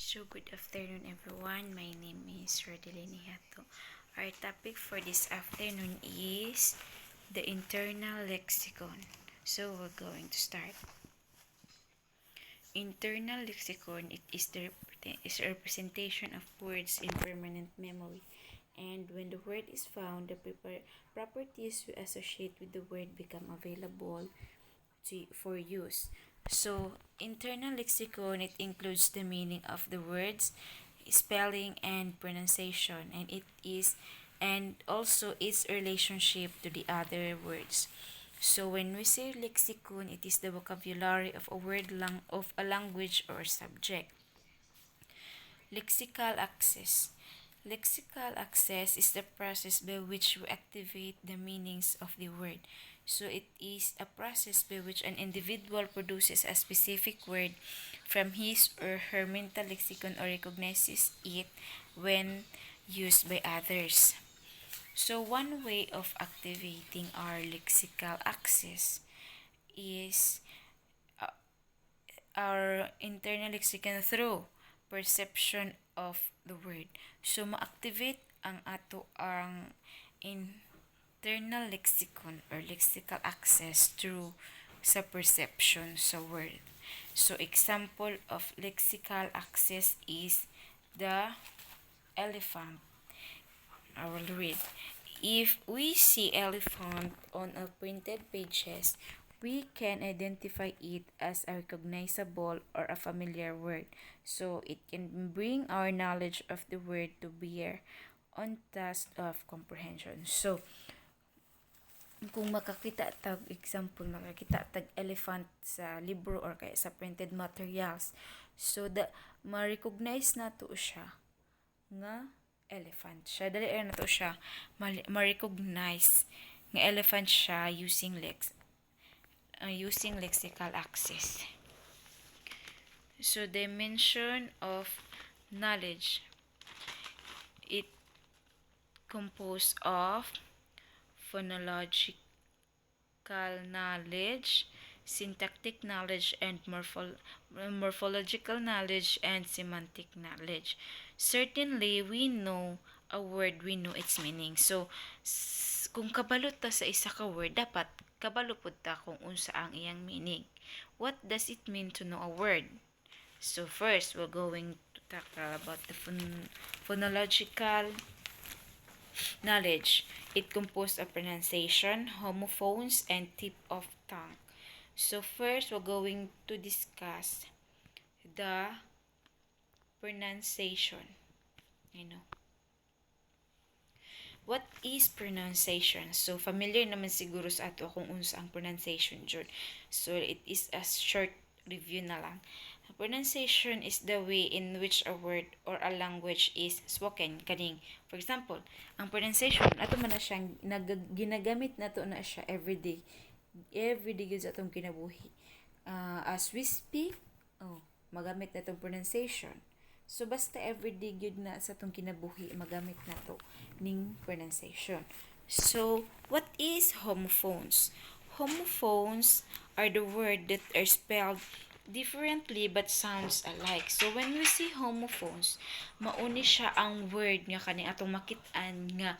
So good afternoon everyone, my name is Rodelini Hato. Our topic for this afternoon is the Internal Lexicon. So we're going to start. Internal Lexicon, it is the representation of words in permanent memory. And when the word is found, the properties we associate with the word become available for use. So, internal lexicon, it includes the meaning of the words, spelling, and pronunciation, and also its relationship to the other words. So, when we say lexicon, it is the vocabulary of of a language or subject. Lexical access. Lexical access is the process by which we activate the meanings of the word. So it is a process by which an individual produces a specific word from his or her mental lexicon or recognizes it when used by others. So one way of activating our lexical access is our internal lexicon through perception of the word. So ma-activate ang internal lexicon or lexical access through sa perception sa word. So example of lexical access is the elephant. I will read. If we see elephant on a printed pages, we can identify it as a recognizable or a familiar word. So it can bring our knowledge of the word to bear on task of comprehension. So kung makakita tag elephant sa libro or kaya sa printed materials, so ma-recognize nato siya nga elephant siya. Dali na to siya ma-recognize nga elephant siya using lexical access. So dimension of knowledge, it composed of phonological knowledge, syntactic knowledge, and morphological knowledge, and semantic knowledge. Certainly, we know a word, we know its meaning. So, kung kabalo ta sa isa ka word, dapat kabalo pud ta kung unsa ang iyang meaning. What does it mean to know a word? So, first, we're going to tackle about the phonological knowledge. It composed of pronunciation, homophones, and tip of tongue. So first, we're going to discuss the pronunciation. What is pronunciation? So familiar naman siguro sa ato kung unsa ang pronunciation jud. So it is a short review na lang. Pronunciation is the way in which a word or a language is spoken kaning. For example, ang pronunciation ato man na siyang ginagamit nato na siya everyday gyud sa atong kinabuhi. As we speak, magamit na itong pronunciation. So basta everyday gyud na sa atong kinabuhi magamit nato ning pronunciation. So what is homophones? Homophones are the words that are spelled differently but sounds alike. So when we see homophones, mauni siya ang word nga kaning atong makit-an nga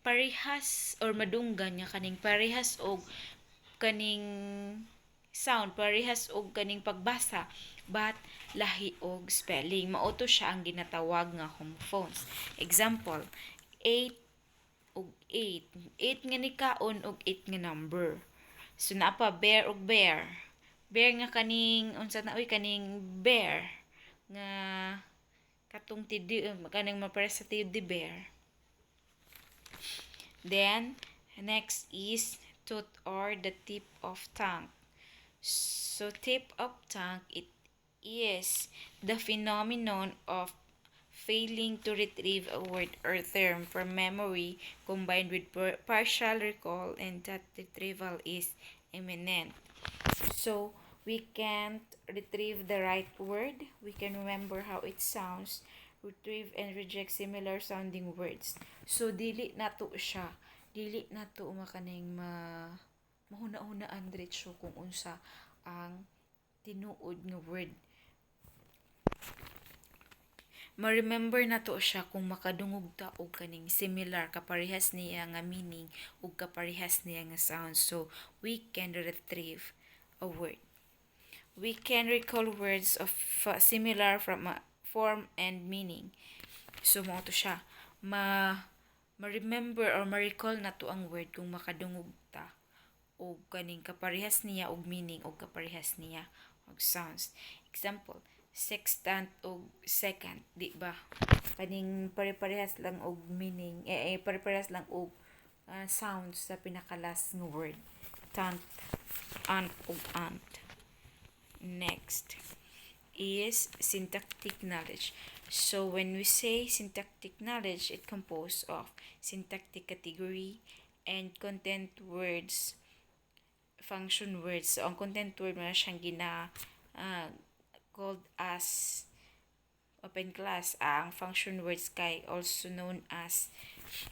parehas or madunggan nga kaning parehas og kaning sound, parehas og kaning pagbasa, but lahi og spelling. Mao to siya ang ginatawag nga homophones. Example, 8 og 8. 8 nga ni kaon og 8 nga number. So naa pa bear og bear. Bear nga kaning unsa na kaning bear nga katong kaning mapares sa teddy bear. Then next is tooth or the tip of tongue. So tip of tongue, it is the phenomenon of failing to retrieve a word or term from memory combined with partial recall, and that retrieval is imminent. So we can't retrieve the right word. We can remember how it sounds, retrieve and reject similar sounding words. So dili nato makaning mahuna-hunaan diretso kung unsa ang tinuod nga word. ma-remember na to siya kung makadungog ta og kaning similar kaparehas niya nga meaning ug kaparehas niya nga sound. So we can retrieve a word. We can recall words of similar from form and meaning. So mo to siya ma-remember or ma-recall na to ang word kung makadungog ta og kaning kaparehas niya og meaning og kaparehas niya og sounds. Example, sextant og second, di ba? Kaning pare-parehas lang og meaning, pare-parehas lang og sounds sa pinakalas nga word. Tant, ant og ant. Next is syntactic knowledge. So when we say syntactic knowledge, it composed of syntactic category and content words, function words. So ang content word mo na siyang called as open class. Ang function words kay also known as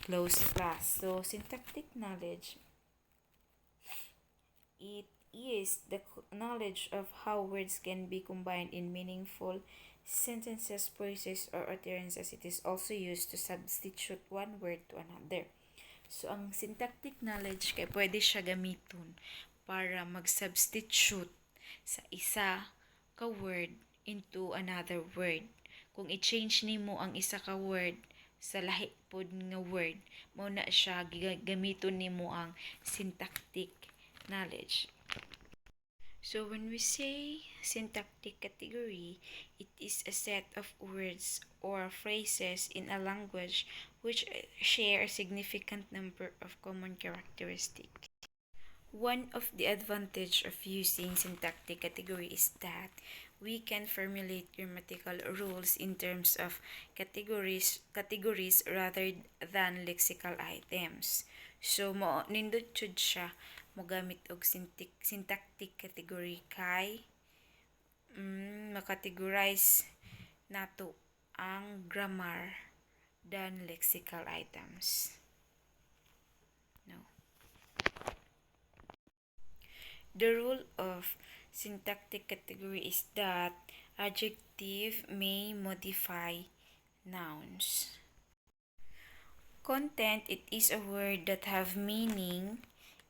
closed class. So syntactic knowledge, it is the knowledge of how words can be combined in meaningful sentences, phrases, or utterances. It is also used to substitute one word to another. So, ang syntactic knowledge kay pwede siya gamiton para mag-substitute sa isa ka word into another word. Kung i-change nimo ang isa ka word sa lahi pod nga word, mao na siya gamiton nimo ang syntactic knowledge. So when we say syntactic category, it is a set of words or phrases in a language which share a significant number of common characteristics. One of the advantages of using syntactic category is that we can formulate grammatical rules in terms of categories rather than lexical items. So mo nindot jud siya mogamit og syntactic category kay makategorize nato ang grammar than lexical items. No. The rule of syntactic category is that adjective may modify nouns. Content, it is a word that have meaning.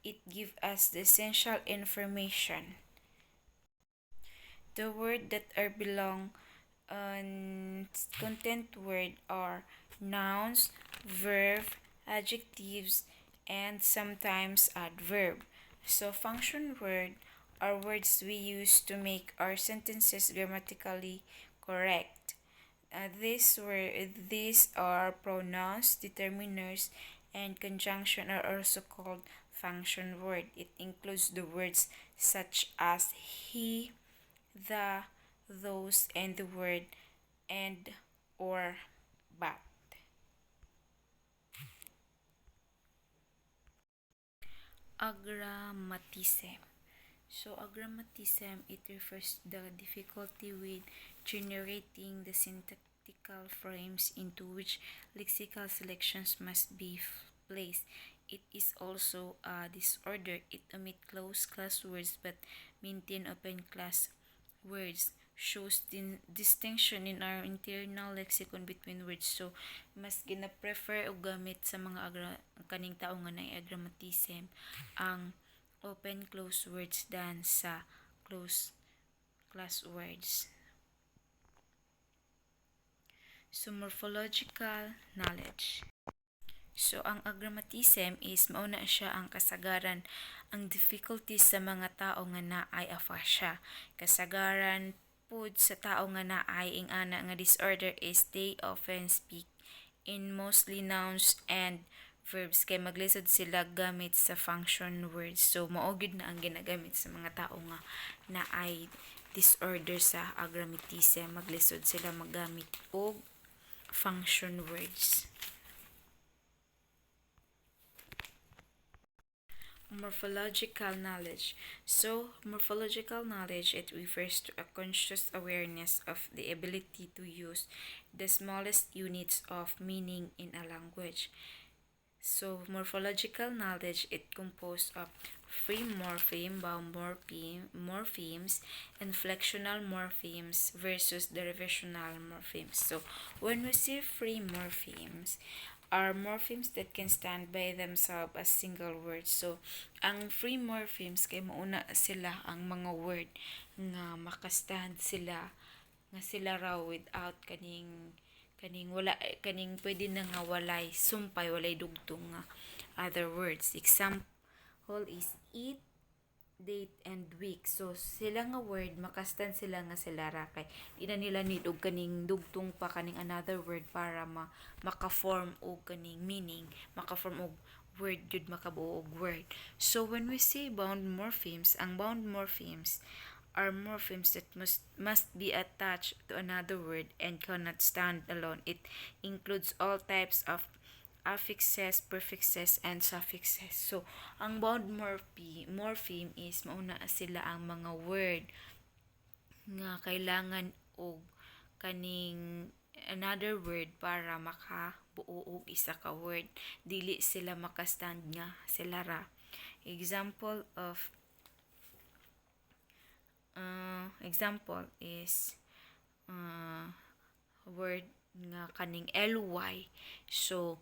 It gives us the essential information. The word that are belong on content word are nouns, verb, adjectives, and sometimes adverb. So function word are words we use to make our sentences grammatically correct. These are pronouns, determiners, and conjunction are also called function word. It includes the words such as he, the, those, and the word and or but. Agrammatism. So agrammatism, it refers to the difficulty with generating the syntactical frames into which lexical selections must be placed. It is also a disorder. It omits closed class words but maintain open class words. Shows distinction in our internal lexicon between words. So mas gina-prefer o gamit sa mga kaning tao nga na agrammatism ang open close words than sa close class words. So morphological knowledge. So ang agrammatism is mauna siya ang kasagaran, ang difficulties sa mga tao nga naay aphasia. Kasagaran pud sa tao nga naay ing ana nga disorder is they often speak in mostly nouns and verbs kay maglisod sila gamit sa function words. So mao gid na ang ginagamit sa mga tao nga naay disorder sa agrammatism, maglisod sila magamit og function words. Morphological knowledge. So, morphological knowledge, it refers to a conscious awareness of the ability to use the smallest units of meaning in a language. So, morphological knowledge, it composed of free morpheme, bound morphemes, inflectional morphemes versus derivational morphemes. So, when we see free morphemes, are morphemes that can stand by themselves as single words. So, ang free morphemes kay mauna sila ang mga word nga makastand sila nga sila raw without kaning wala kaning pwede na nga walay sumpay walay dugtong nga other words. Example is eat, date, and week. So sila nga word makastan sila nga sila ra kay di na nila need og kaning dugtong pa kaning another word para maka-form og kaning meaning, maka-form og word jud makabuo og word. So when we say bound morphemes, ang bound morphemes are morphemes that must be attached to another word and cannot stand alone. It includes all types of affixes, prefixes, and suffixes. So, ang bound morpheme is mauna sila ang mga word nga kailangan og kaning another word para makabuo og isa ka word. Dili sila makastand nga sila ra. Example is word nga kaning ly. So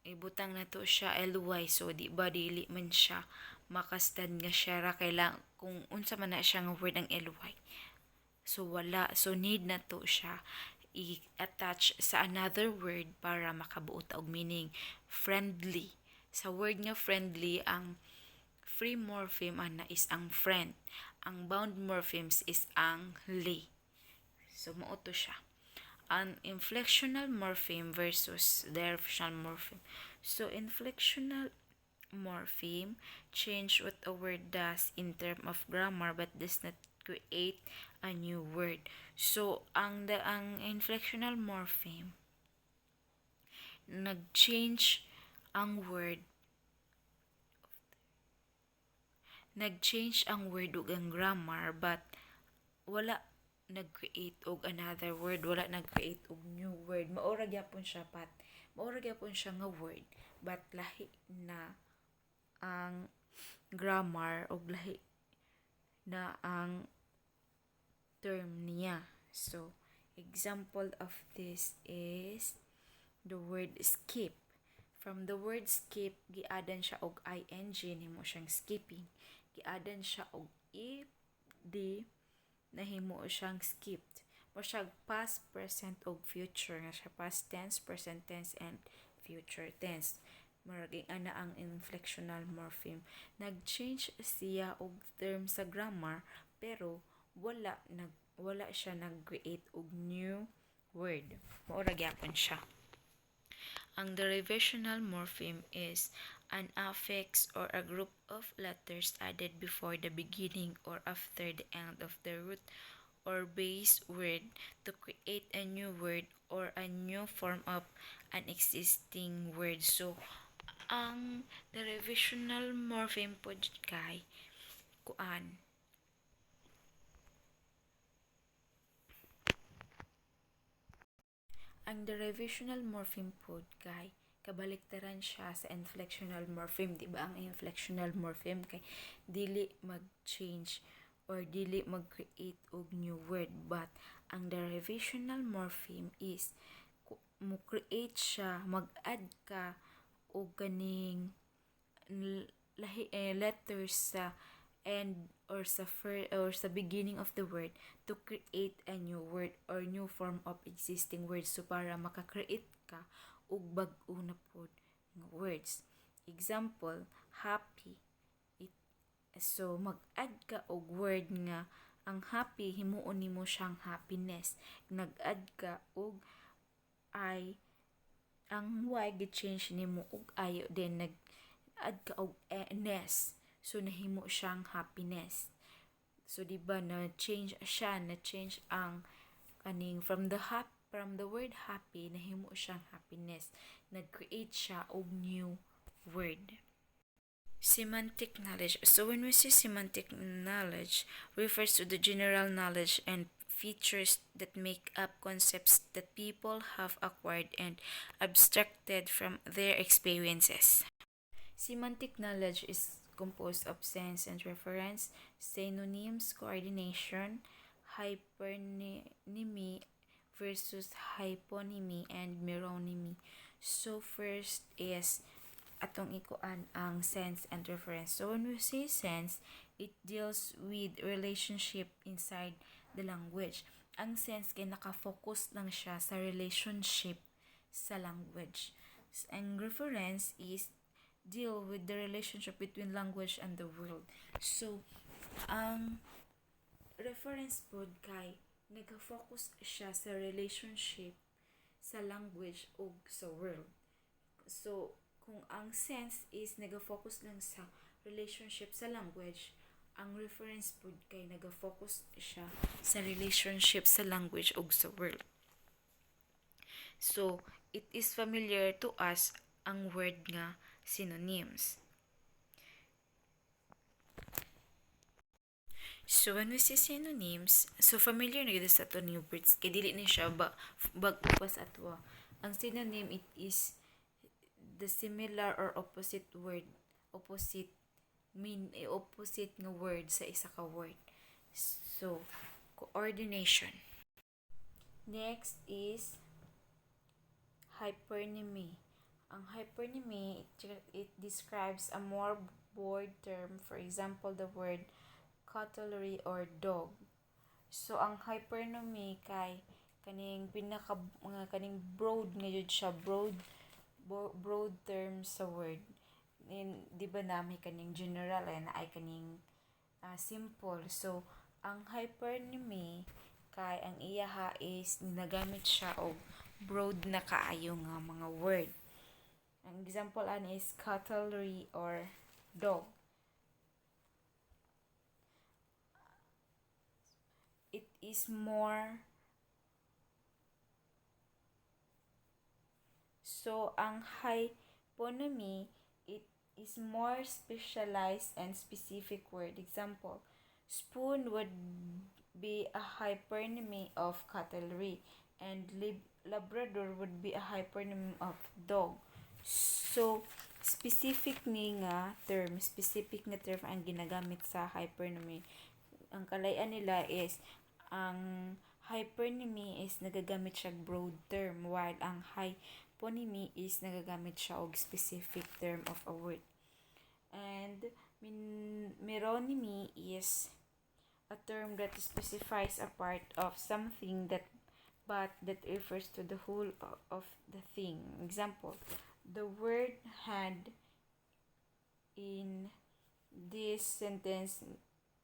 ibutang na to siya ly, so di ba dili man siya makastan nga siya ra kailang kung unsa man na siya nga word ang ly, so wala, so need na to siya i-attach sa another word para makabuo ta og meaning. Friendly, sa word nga friendly, ang free morpheme ana is ang friend, ang bound morphemes is ang ly. So mao to siya an inflectional morpheme versus derivational morpheme. So inflectional morpheme change what a word does in term of grammar but does not create a new word. So ang inflectional morpheme nag-change ang word ug ang grammar but wala nag-create og another word, wala nag-create og new word. Maura gyapon siya nga word but lahi na ang grammar og lahi na ang term niya. So example of this is the word skip. From the word skip, giadan siya og ing, nimo siyang skipping. Giadan siya og ed, nahimo siyang skipped. Mo siya past, present, og future. Nga siya past tense, present tense, and future tense. Maraging ana ang inflectional morpheme. Nag-change siya og term sa grammar, pero wala siya nag-create og new word. Maura gyapon siya. Ang derivational morpheme is an affix or a group of letters added before the beginning or after the end of the root or base word to create a new word or a new form of an existing word. So, ang derivational morpheme po kay kuan ang derivational morpheme po kay kabaliktaran siya sa inflectional morpheme. Diba ang inflectional morpheme kay dili mag-change or dili mag-create og new word, but ang derivational morpheme is mo create siya, mag-add ka og kaning letters sa end or sa beginning of the word to create a new word or new form of existing words, so para maka-create ka og bag-o na pod nga words. Example, happy. So mag-add ka og word nga ang happy himuon nimo siyang happiness. Nag-add ka og I, ang y gi-change nimo og I, then nag-add ka og ness. So nahimo siyang happiness. So diba na change ang kaning from the word happy nahimo siyang happiness. Nag-create siya og new word. Semantic knowledge. So when we say semantic knowledge, refers to the general knowledge and features that make up concepts that people have acquired and abstracted from their experiences. Semantic knowledge is composed of sense and reference, synonyms, coordination, hypernymy versus hyponymy, and meronymy. So first is atong ikuan ang sense and reference. So when we say sense, it deals with relationship inside the language. Ang sense kay nakafocus lang siya sa relationship sa language. Ang reference is deal with the relationship between language and the world. So, ang reference pod kay nagka-focus siya sa relationship sa language o sa world. So, kung ang sense is nagka-focus lang sa relationship sa language, ang reference pod kay nagka-focus siya sa relationship sa language o sa world. So, it is familiar to us ang word nga synonyms. So, when we say synonyms, so familiar na gito sa ito new words. Kaya dili na siya bago pa sa atwa. Ang synonym, it is the similar or opposite word. Opposite nga word sa isa ka word. So, coordination. Next is hypernymy. Ang hypernymy, it describes a more broad term, for example, the word cutlery or dog. So ang hypernymy kay kaning kaning broad nga jud siya, broad term sa word. Di ba nami kaning general na ay kaning simple. So ang hypernymy kay ang iyaha is nagamit siya og broad na kaayo nga mga word. Ang example is cutlery or dog. It is more. So, ang hyponymy, it is more specialized and specific word. Example, spoon would be a hypernymy of cutlery, and Labrador would be a hypernymy of dog. So, specific nga term ang ginagamit sa hypernymy. Ang kalayan nila is, ang hypernymy is nagagamit siya broad term, while ang hyponymy is nagagamit siya og specific term of a word. And meronymy is a term that specifies a part of something that refers to the whole of the thing. Example, the word hand in this sentence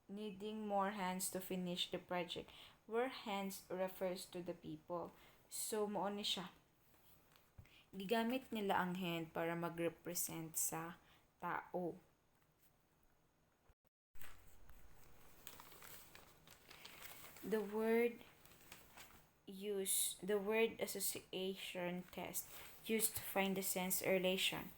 needing more hands to finish the project, where hands refers to the people. So, mao ni siya. Gigamit nila ang hand para mag-represent sa tao. The word association test used to find the sense or relation.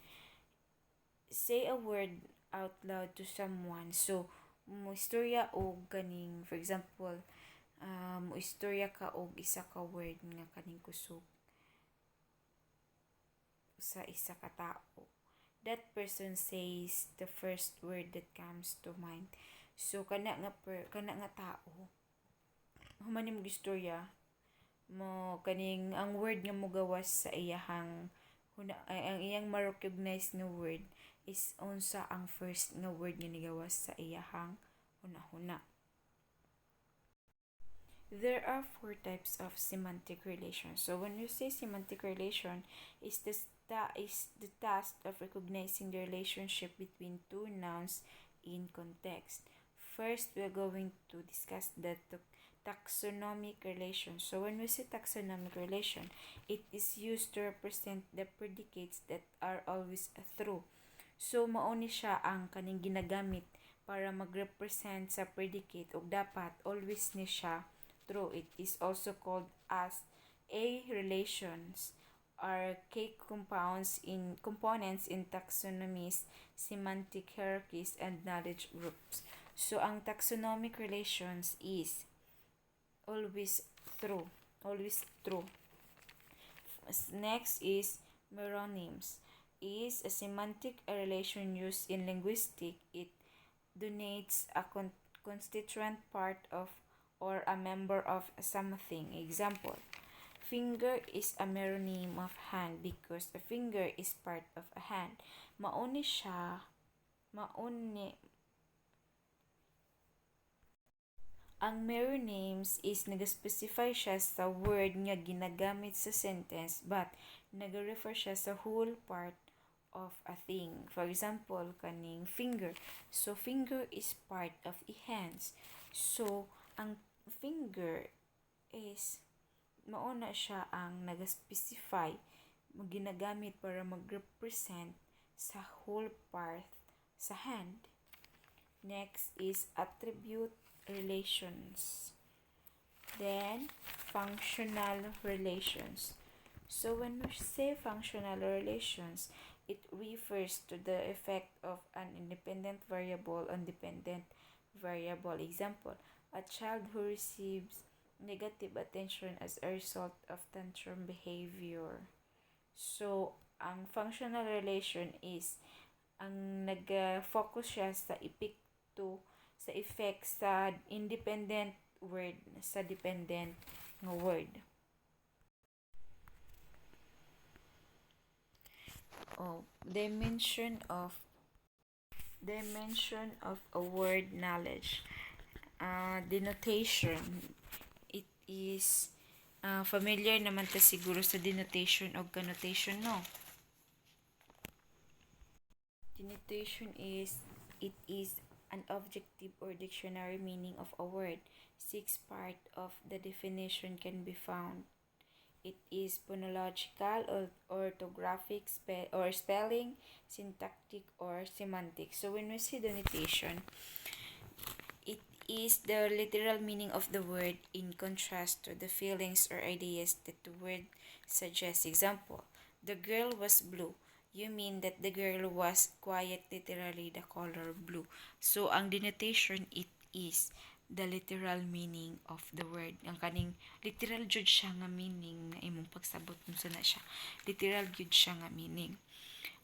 Say a word out loud to someone. So, mo istorya og kaning, for example, mo istorya ka og isa ka word nga kaning kusog sa isa ka tao. That person says the first word that comes to mind. So kana nga tao human mo istorya mo kaning ang word nga mo gawas sa iyahang ang iyang ma-recognize nga word is unsa ang first nga word nga nigawas sa iyahang huna-huna. There are 4 types of semantic relation. So when you say semantic relation is the task of recognizing the relationship between two nouns in context. First, we're going to discuss the taxonomic relation. So when we say taxonomic relation, it is used to represent the predicates that are always true. So mao ni siya ang kaning ginagamit para mag-represent sa predicate ug dapat always ni siya true. It is also called as A relations are key components in taxonomies, semantic hierarchies, and knowledge groups. So ang taxonomic relations is always true. Always true. Next is meronyms. Is a semantic relation used in linguistics. It denotes a constituent part of or a member of something. Example, finger is a meronym of hand because a finger is part of a hand. Mauni siya, mauni, ang meronyms is nag-specify siya sa word nga ginagamit sa sentence but nag-refer siya sa whole part of a thing. For example, kaning finger. So, finger is part of the hands. So, ang finger is mauna siya ang nag-specify ginagamit para mag-represent sa whole part sa hand. Next is attribute relations. Then, functional relations. So, when we say functional relations, it refers to the effect of an independent variable on dependent variable. Example, a child who receives negative attention as a result of tantrum behavior. So, ang functional relation is ang nag-focus siya sa epekto sa effect sa independent word sa dependent nga word. Dimension of a word knowledge. Denotation. It is familiar naman ta siguro sa denotation o connotation, no? Denotation is an objective or dictionary meaning of a word. 6 parts of the definition can be found. It is phonological, orthographic, or spelling, syntactic, or semantic. So when we see denotation, it is the literal meaning of the word in contrast to the feelings or ideas that the word suggests. Example, the girl was blue. You mean that the girl was quiet, literally the color blue. So, ang denotation, it is the literal meaning of the word. Ang kaning literal jud siya nga meaning na imong pagsabot kung sana siya. Literal jud siya nga meaning.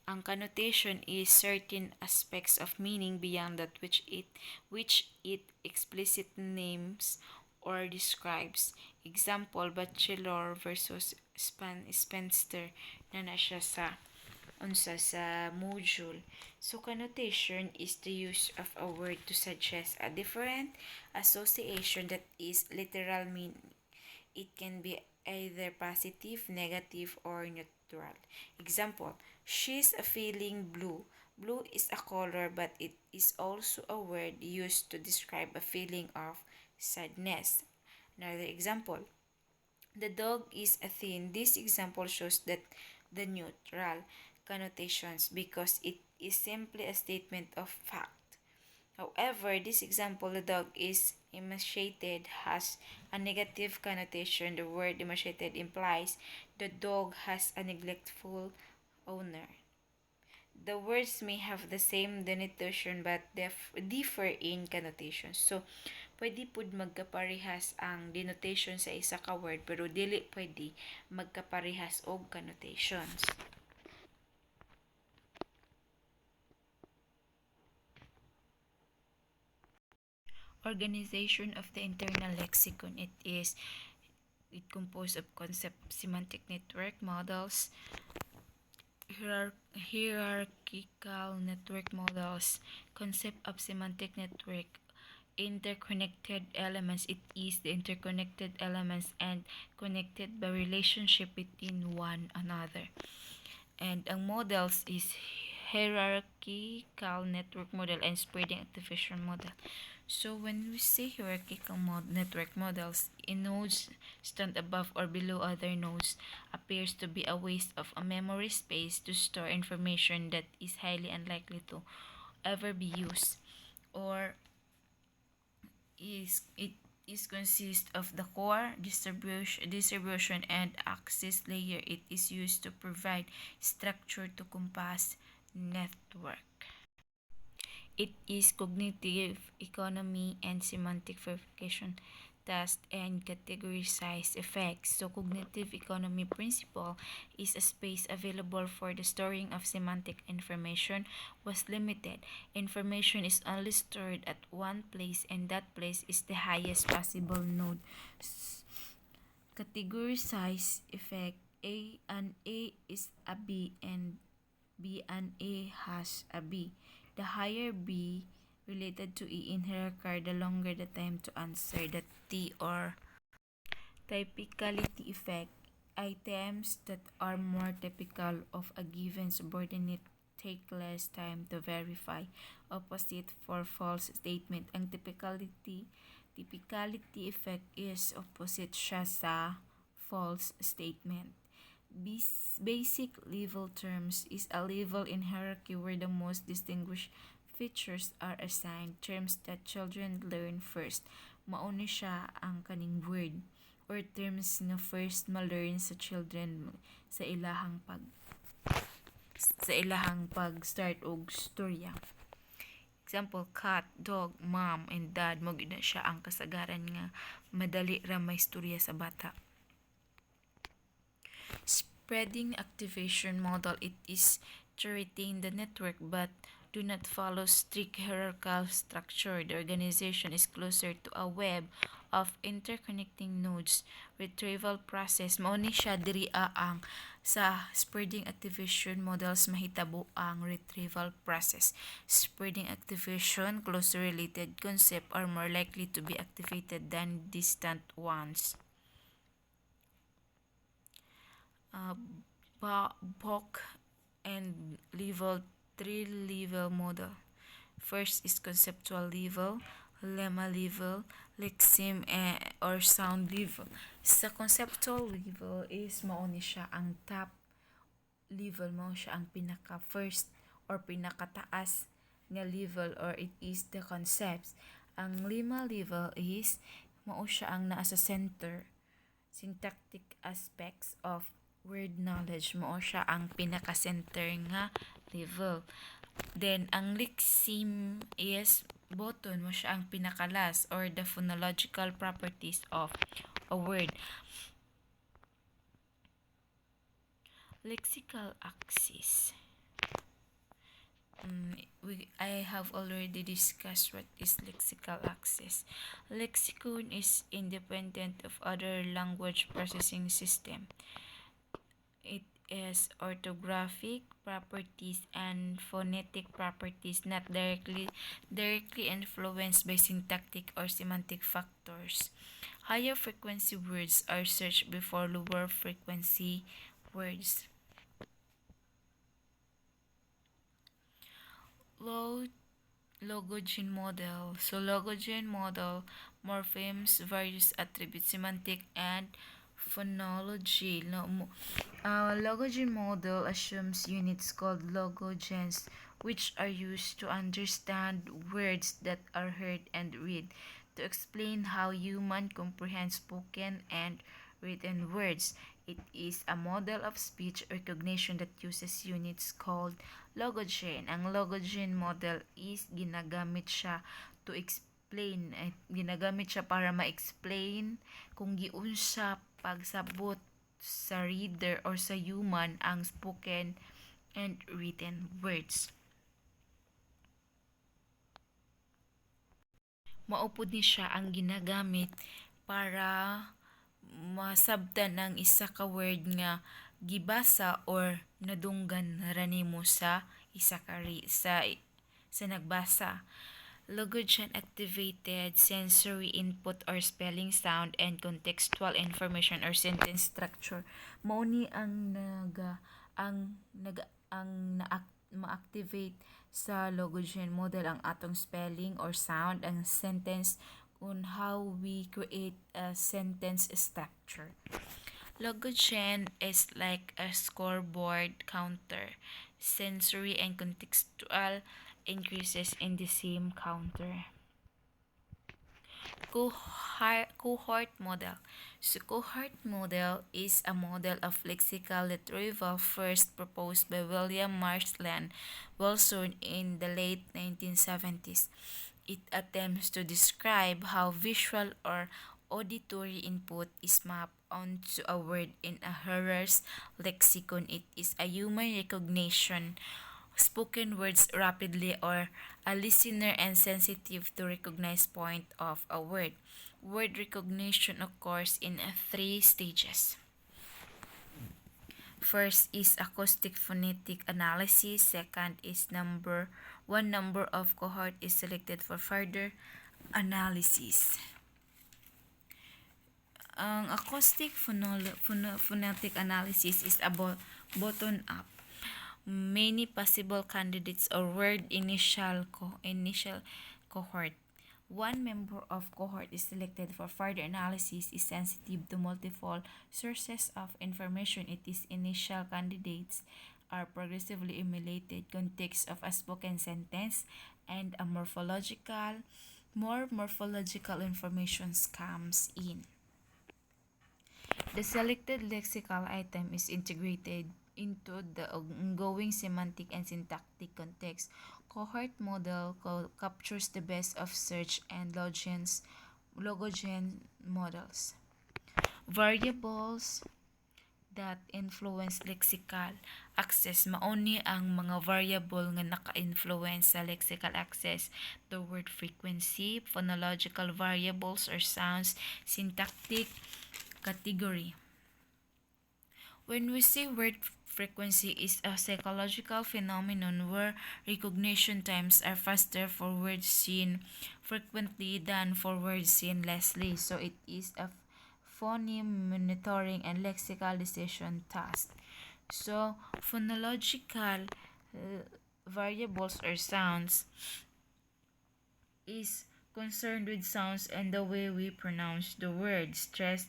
Ang connotation is certain aspects of meaning beyond that which it explicit names or describes. Example, bachelor versus spinster na siya sa module. So, connotation is the use of a word to suggest a different association that is literal meaning. It can be either positive, negative, or neutral. Example, she's feeling blue. Blue is a color, but it is also a word used to describe a feeling of sadness. Another example, the dog is thin. This example shows that the neutral connotations because it is simply a statement of fact. However, this example, the dog is emaciated, has a negative connotation. The word emaciated implies the dog has a neglectful owner. The words may have the same denotation but differ in connotation. So, pwede pud magkaparehas ang denotation sa isa ka word pero dili pwede magkaparehas og connotations. Organization of the internal lexicon. It composed of concept semantic network models, hierarchical network models, concept of semantic network, interconnected elements. It is the interconnected elements and connected by relationship between one another. And ang models is hierarchical network model and spreading activation model. So when we say hierarchical network models, a nodes stand above or below other nodes appears to be a waste of a memory space to store information that is highly unlikely to ever be used, or it is consist of the core, distribution and access layer. It is used to provide structure to compass network. It is cognitive economy and semantic verification task, and category size effects. So cognitive economy principle is a space available for the storing of semantic information was limited. Information is only stored at one place and that place is the highest possible node. Category size effect A and A is a B and B and A has a B. The higher B related to E in hierarchy, the longer the time to answer the T or typicality effect. Items that are more typical of a given subordinate take less time to verify. Opposite for false statement. Ang typicality effect is opposite siya sa false statement. Basic level terms is a level in hierarchy where the most distinguished features are assigned terms that children learn first. Mauni siya ang kaning word or terms nga first ma-learn sa children sa ilahang pag start og storya. Example, cat, dog, mom, and dad mo gid na siya ang kasagaran nga madali ra may istorya sa bata. Spreading activation model, it is to retain the network but do not follow strict hierarchical structure. The organization is closer to a web of interconnecting nodes. Retrieval process, mao ni siya diri ang sa spreading activation models mahitabo ang retrieval process. Spreading activation, closely related concept are more likely to be activated than distant ones. Bock and level 3 level model. First is conceptual level, lemma level, lexeme or sound level. Sa conceptual level is mao ni siya ang top level, mao siya ang pinaka first or pinakataas nga level or it is the concepts. Ang lemma level is mao siya ang naa sa center syntactic aspects of word knowledge, mao siya ang pinaka-center nga level. Then ang lexeme is button, mo siya ang pinakalas or the phonological properties of a word. Lexical axis. I have already discussed what is lexical axis. Lexicon is independent of other language processing system. It is orthographic properties and phonetic properties not directly influenced by syntactic or semantic factors. Higher frequency words are searched before lower frequency words. Logogen model. So logogen model morphemes, various attributes, semantic and phonology. Logogen model assumes units called logogens which are used to understand words that are heard and read, to explain how human comprehend spoken and written words. It is a model of speech recognition that uses units called logogen. Ang logogen model is ginagamit siya to explain, ginagamit siya para ma-explain kung giunsa pagsabot sa reader or sa human ang spoken and written words. Maupod ni siya ang ginagamit para masabtan ang isa ka word nga gibasa or nadunggan ra nimo sa isa ka sa nagbasa. Logogen activated sensory input or spelling, sound, and contextual information or sentence structure. Mao ni ang ma-activate sa logogen model ang atong spelling or sound, ang sentence on how we create a sentence structure. Logogen is like a scoreboard counter. Sensory and contextual increases in the same counter. Cohort model. So cohort model is a model of lexical retrieval first proposed by William Marsland Wilson in the late 1970s. It attempts to describe how visual or auditory input is mapped onto a word in a hearer's lexicon. It is a human recognition spoken words rapidly or a listener and sensitive to recognize point of a word. Word recognition occurs in three stages. First is acoustic phonetic analysis. Second is number of cohort is selected for further analysis. Ang acoustic phonetic analysis is about bottom-up. Many possible candidates or word initial cohort. One member of cohort is selected for further analysis is sensitive to multiple sources of information. It is initial candidates are progressively emulated context of a spoken sentence and a more morphological information comes in. The selected lexical item is integrated into the ongoing semantic and syntactic context. Cohort model captures the best of search and logogen models. Variables that influence lexical access. Mauni ang mga variable nga naka-influence sa lexical access. The word frequency, phonological variables or sounds, syntactic category. When we say word frequency is a psychological phenomenon where recognition times are faster for words seen frequently than for words seen lessly. So it is a phoneme monitoring and lexical decision task. So phonological variables or sounds is concerned with sounds and the way we pronounce the word. Stressed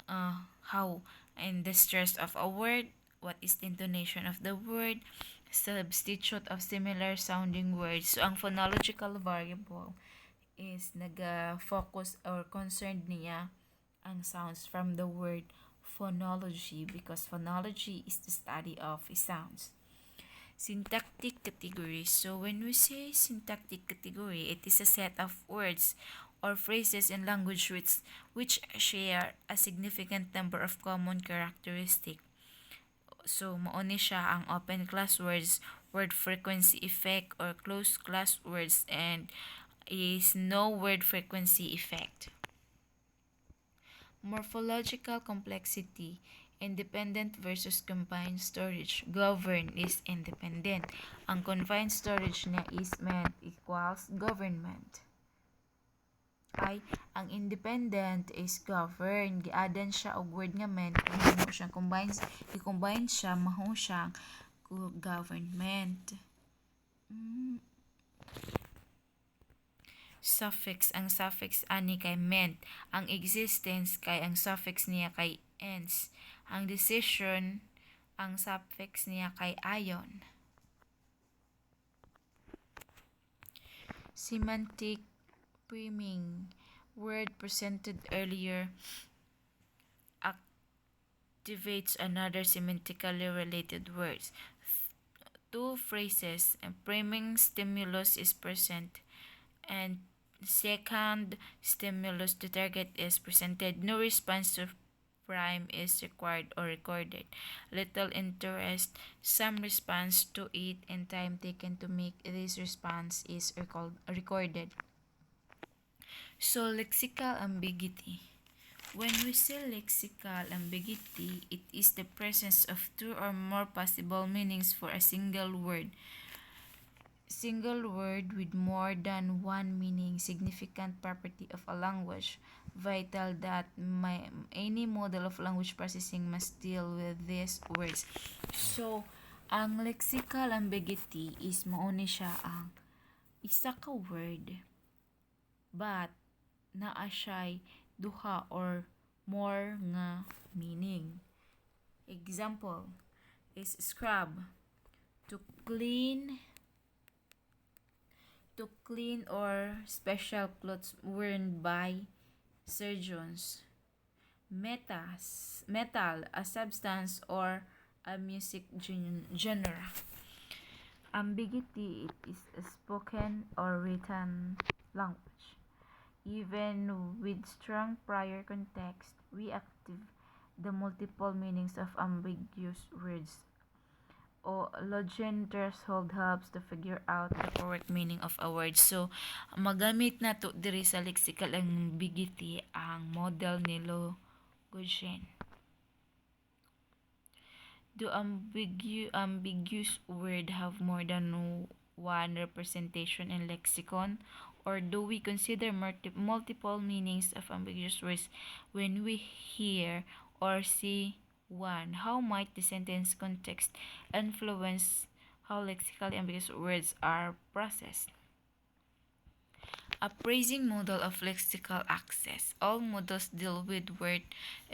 how and the stress of a word, what is the intonation of the word, substitute of similar sounding words. So ang phonological variable is nag-focus or concerned niya ang sounds from the word phonology because phonology is the study of sounds. Syntactic category. So when we say syntactic category, it is a set of words or phrases in language which share a significant number of common characteristics. So mauni siya ang open class words, word frequency effect, or closed class words, and is no word frequency effect. Morphological complexity. Independent versus combined storage. Govern is independent. Ang confined storage niya is meant equals government. Ay, ang independent is govern. Giadan siya og word nga meant. Mahimo siyang i-combine siya, mahimo siyang government. Suffix. Ang suffix ani kay meant. Ang existence kay ang suffix niya kay ens. Ang decision, ang suffix niya kay ayon. Semantic priming. Word presented earlier activates another semantically related words. Two phrases, and priming stimulus is present and second stimulus the target is presented. No response to prime is required or recorded. Little interest, some response to it, and time taken to make this response is recorded. So lexical ambiguity. When we say lexical ambiguity, it is the presence of two or more possible meanings for a single word. Single word with more than one meaning, significant property of a language, vital that any model of language processing must deal with these words. So, ang lexical ambiguity is mauni siya ang isa ka word but naa siya'y duha or more nga meaning. Example is scrub, to clean or special clothes worn by surgeons. Metal, a substance or a music genre. Ambiguity, it is a spoken or written language. Even with strong prior context, we active the multiple meanings of ambiguous words. O login threshold helps to figure out the correct meaning of a word. So, magamit na to diri sa lexical ambiguity ang model ni Login. Do ambiguous word have more than one representation in lexicon? Or do we consider multiple meanings of ambiguous words when we hear or see one? How might the sentence context influence how lexically ambiguous words are processed? Appraising model of lexical access. All models deal with word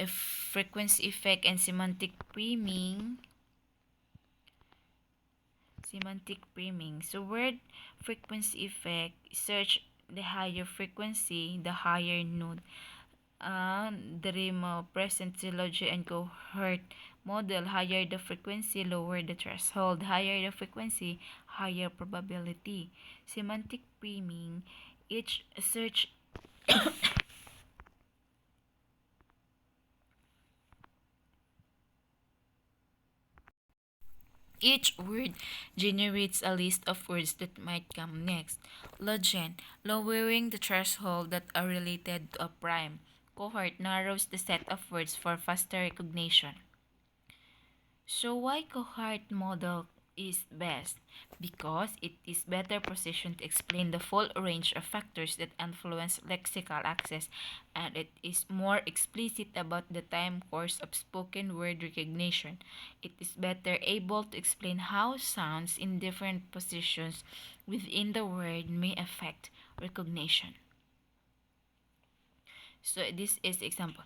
frequency effect and semantic priming. So word frequency effect, search the higher frequency, the higher node. The present syllogy and cohort model, higher the frequency, lower the threshold. Higher the frequency, higher probability. Semantic priming, each search Each word generates a list of words that might come next. Logen, lowering the threshold that are related to a prime. Cohort narrows the set of words for faster recognition. So why cohort model is best? Because it is better positioned to explain the full range of factors that influence lexical access, and it is more explicit about the time course of spoken word recognition. It is better able to explain how sounds in different positions within the word may affect recognition. So this is example.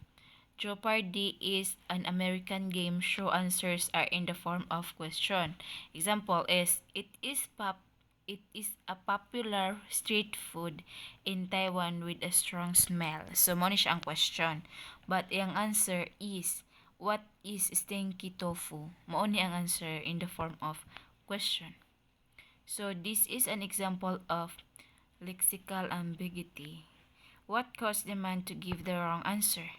Jeopardy is an American game show. Answers are in the form of question. Example is it is a popular street food in Taiwan with a strong smell. So mo ni siya ang question. But ang answer is what is stinky tofu? Mao ni ang answer in the form of question. So this is an example of lexical ambiguity. What caused the man to give the wrong answer?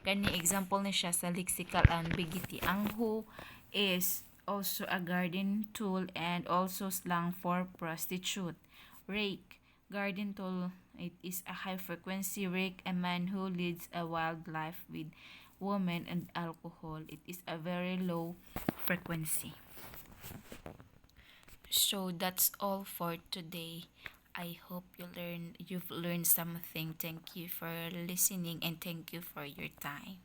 Kani example ni siya sa lexical ambiguity. Ang who is also a garden tool and also slang for prostitute. Rake, garden tool, it is a high frequency rake, a man who leads a wild life with women and alcohol. It is a very low frequency. So that's all for today. I hope you've learned something. Thank you for listening and thank you for your time.